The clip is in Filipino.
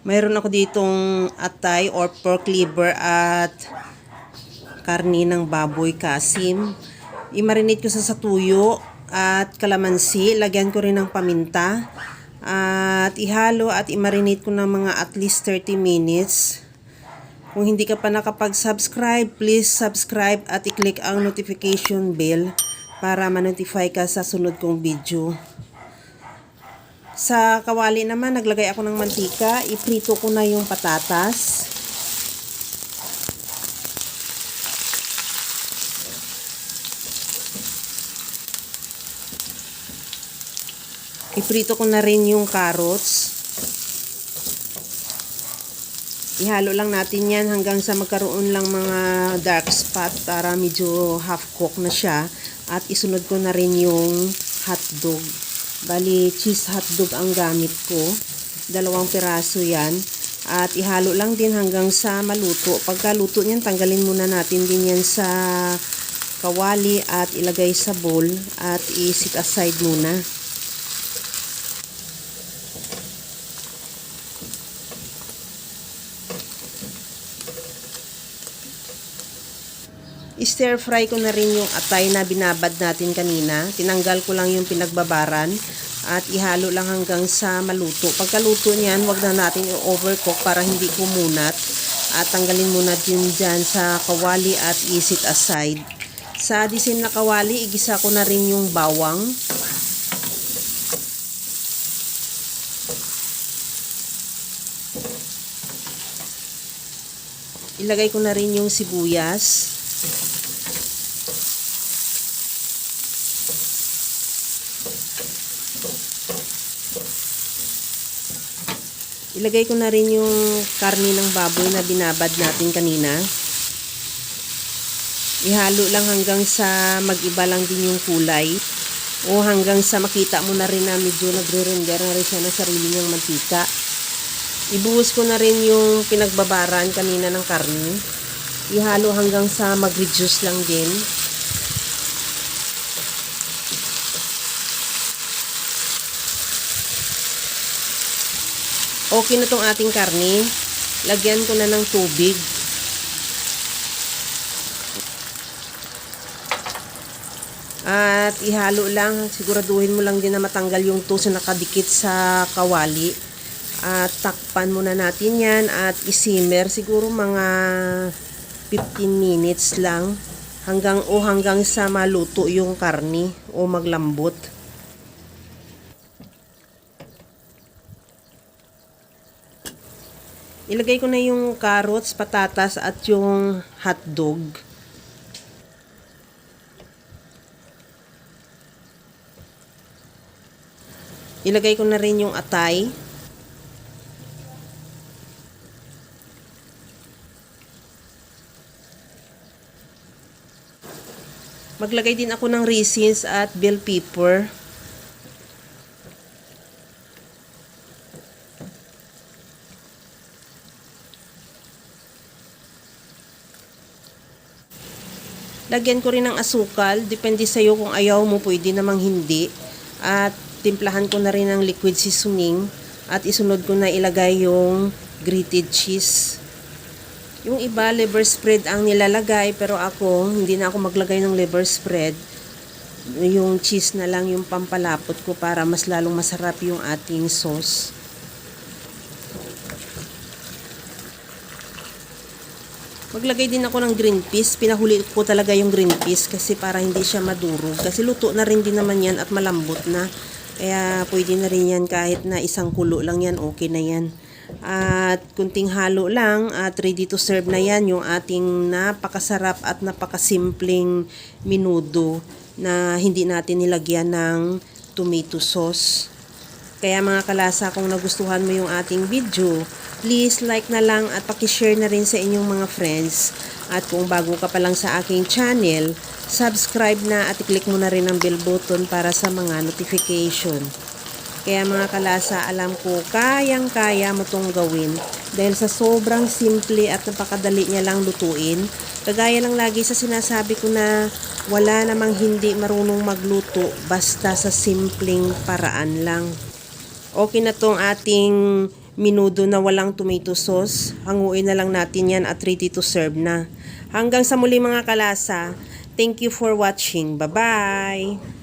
Mayroon ako ditong atay or pork liver at karni ng baboy kasim. I-marinate ko sa tuyo at kalamansi. Lagyan ko rin ng paminta. At ihalo at i-marinate ko ng mga at least 30 minutes. Kung hindi ka pa nakapag-subscribe, please subscribe at i-click ang notification bell para ma-notify ka sa sunod kong video. Sa kawali naman, naglagay ako ng mantika. Iprito ko na yung patatas. Iprito ko na rin yung carrots. Ihalo lang natin yan hanggang sa magkaroon lang mga dark spot para medyo half cook na siya. At isunod ko na rin yung hotdog. Bali, cheese hotdog ang gamit ko. 2 piraso yan. At ihalo lang din hanggang sa maluto. Pagka luto niyan, tanggalin muna natin din yan sa kawali at ilagay sa bowl at i-set aside muna. I-stir fry ko na rin yung atay na binabad natin kanina. Tinanggal ko lang yung pinagbabaran at ihalo lang hanggang sa maluto. Pagkaluto niyan, wag na natin i-overcook para hindi kumunat. At tanggalin muna din dyan sa kawali at i-set aside. Sa disim na kawali, igisa ko na rin yung bawang. Ilagay ko na rin yung sibuyas. Ilagay ko na rin yung karni ng baboy na binabad natin kanina. Ihalo lang hanggang sa mag-iba lang din yung kulay. O hanggang sa makita mo na rin na medyo nagre-render na rin siya ng sarili niyang mantika. Ibuhos ko na rin yung pinagbabaran kanina ng karni. Ihalo hanggang sa mag-reduce lang din. Okay na tong ating karni. Lagyan ko na ng tubig. At ihalo lang. Siguraduhin mo lang din na matanggal yung tuso na nakadikit sa kawali. At takpan muna natin yan at isimmer. Siguro mga 15 minutes lang. Hanggang sa maluto yung karni o maglambot. Ilagay ko na yung carrots, patatas at yung hotdog. Ilagay ko na rin yung atay. Maglagay din ako ng raisins at bell pepper. Lagyan ko rin ng asukal. Depende sa'yo kung ayaw mo, pwede namang hindi. At timplahan ko na rin ng liquid seasoning. At isunod ko na ilagay yung grated cheese. Yung iba, liver spread ang nilalagay. Pero ako, hindi na ako maglagay ng liver spread. Yung cheese na lang yung pampalapot ko para mas lalong masarap yung ating sauce. Maglagay din ako ng green peas. Pinahuli ko talaga yung green peas kasi para hindi siya madurog. Kasi luto na rin din naman yan at malambot na. Kaya pwede na rin yan kahit na isang kulo lang yan. Okay na yan. At kunting halo lang at ready to serve na yan yung ating napakasarap at napakasimpleng menudo na hindi natin nilagyan ng tomato sauce. Kaya mga kalasa, kung nagustuhan mo yung ating video, please like na lang at pakishare na rin sa inyong mga friends. At kung bago ka pa lang sa aking channel, subscribe na at i-click mo na rin ang bell button para sa mga notification. Kaya mga kalasa, alam ko kayang-kaya mo itong gawin dahil sa sobrang simple at napakadali niya lang lutuin. Kagaya lang lagi sa sinasabi ko na wala namang hindi marunong magluto basta sa simpleng paraan lang. Okay na tong ating minudo na walang tomato sauce. Hanguin na lang natin yan at ready to serve na. Hanggang sa muli mga kalasa. Thank you for watching. Bye-bye!